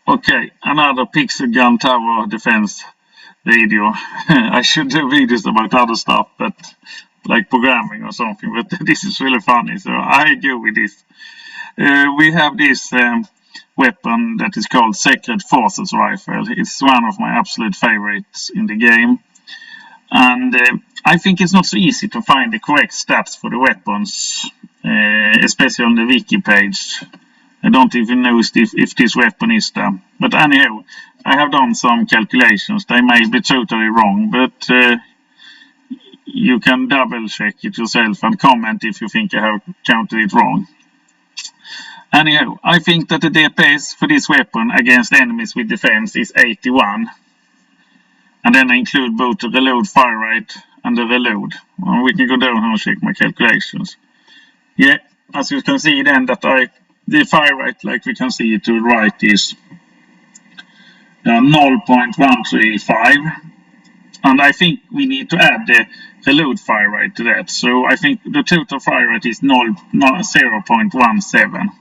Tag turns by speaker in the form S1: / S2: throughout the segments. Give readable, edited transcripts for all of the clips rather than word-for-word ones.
S1: Okay, another pixel gun tower defense video. I should do videos about other stuff, but like programming or something, but this is really funny, so I go with this. We have this weapon that is called Secret Forces Rifle. It's one of my absolute favorites in the game, and I think it's not so easy to find the correct stats for the weapons, especially on the wiki page. I don't even know if this weapon is there. But anyhow, I have done some calculations. They may be totally wrong, but you can double check it yourself and comment if you think I have counted it wrong. Anyhow, I think that the DPS for this weapon against enemies with defense is 81. And then I include both the reload fire rate and the reload. Well, we can go down and check my calculations. Yeah, as you can see then that the fire rate, like we can see to the right, is 0.135. And I think we need to add the reload fire rate to that. So I think the total fire rate is 0.17.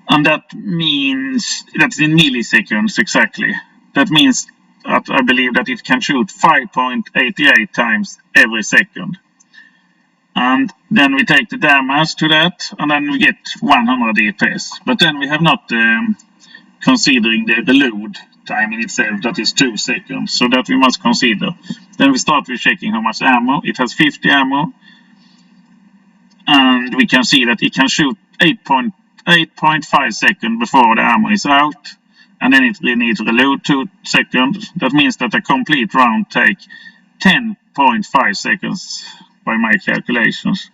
S1: And that means that's in milliseconds exactly. That means that I believe that it can shoot 5.88 times every second. And then we take the damage to that, and then we get 100 DPS. But then we have not considering the reload time in itself, that is 2 seconds. So that we must consider. Then we start with checking how much ammo. It has 50 ammo. And we can see that it can shoot 8.5 seconds before the ammo is out. And then it needs to reload 2 seconds. That means that a complete round takes 10.5 seconds by my calculations.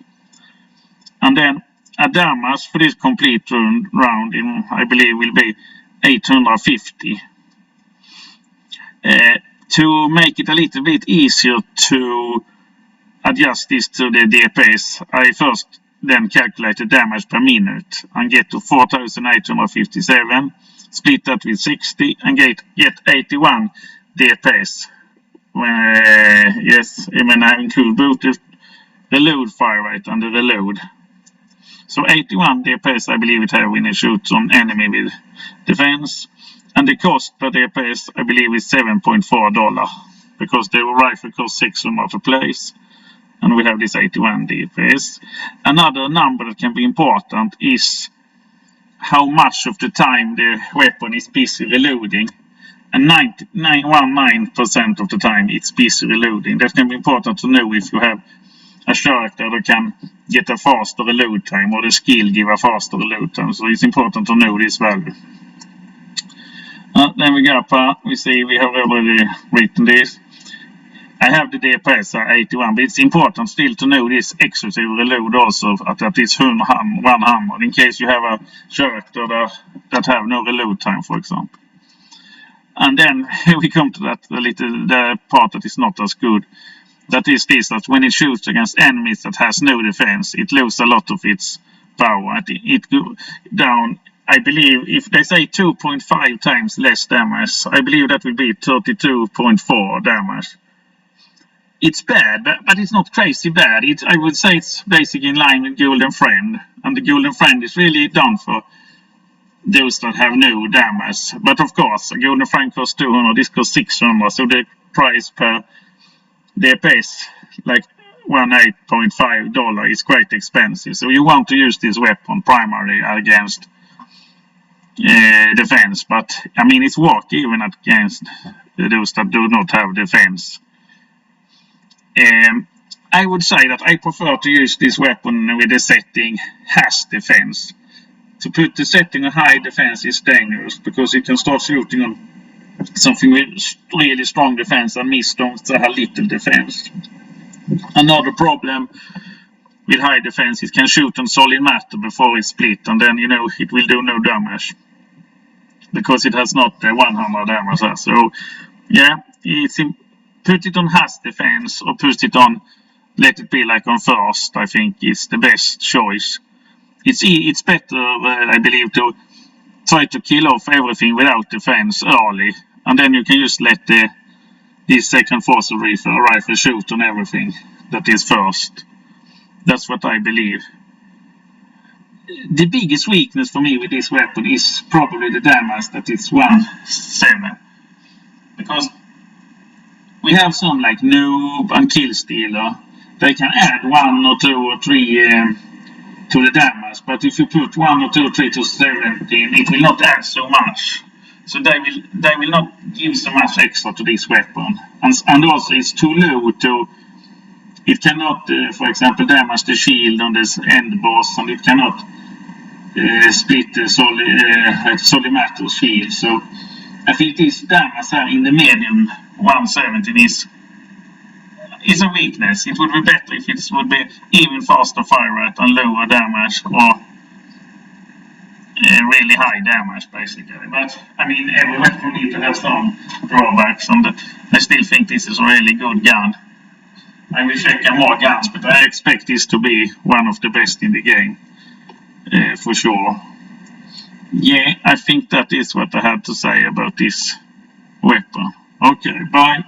S1: And then a damage for this complete round, I believe, will be 850. To make it a little bit easier to adjust this to the DPS, I first then calculate the damage per minute and get to 4,857, split that with 60 and get 81 DPS. Yes, when I include both the reload fire rate and the reload. So 81 DPS I believe it have when it shoots on enemy with defense. And the cost per DPS I believe is $7.4 because the rifle costs 600 to place. And we have this 81 DPS. Another number that can be important is how much of the time the weapon is busy reloading. And 19% of the time it's busy reloading. That can be important to know if you have a character that can get a faster reload time or the skill give a faster reload time. So it's important to know this value. Then we go up, we see we have already written this. I have the DPS 81, but it's important still to know this exclusive reload also that is 100 in case you have a character that have no reload time, for example. And then we come to the part that is not as good. That is this, that when it shoots against enemies that has no defense, it loses a lot of its power. It goes down, I believe, if they say 2.5 times less damage, I believe that will be 32.4 damage. It's bad, but it's not crazy bad. I would say it's basically in line with Golden Friend. And the Golden Friend is really done for those that have no damage. But of course, a Golden Friend costs 200, this costs 600. So the price per DPS, like $18.5, is quite expensive. So you want to use this weapon primarily against defense. But I mean, it's work even against those that do not have defense. I would say that I prefer to use this weapon with the setting has defense. To put the setting on high defense is dangerous because it can start shooting on something with really strong defense and miss those that have little defense. Another problem with high defense, it can shoot on solid matter before it's split, and then it will do no damage because it has not 100 damage. So yeah, put it on has defense or put it on let it be like on first. I think it's the best choice. It's better, I believe, to try to kill off everything without defense early, and then you can just let this second force rifle shoot on everything that is first. That's what I believe. the biggest weakness for me with this weapon is probably the damage that it's 1-7. Because we have some like noob and kill stealer. They can add 1 or 2 or 3 to the damage, but if you put 1 or 2 or 3 to 17, it will not add so much. So they will not give so much extra to this weapon, and also it's too low to. It cannot, for example, damage the shield on this end boss, and it cannot split the Solimator's shield. So I think this damage in the medium 117 is a weakness. It would be better if it would be even faster fire rate and lower damage, or really high damage basically. But I mean, every weapon needs to have some drawbacks, and I still think this is a really good gun. I will check more guns, but I expect this to be one of the best in the game, for sure. Yeah, I think that is what I had to say about this weapon. Okay, bye.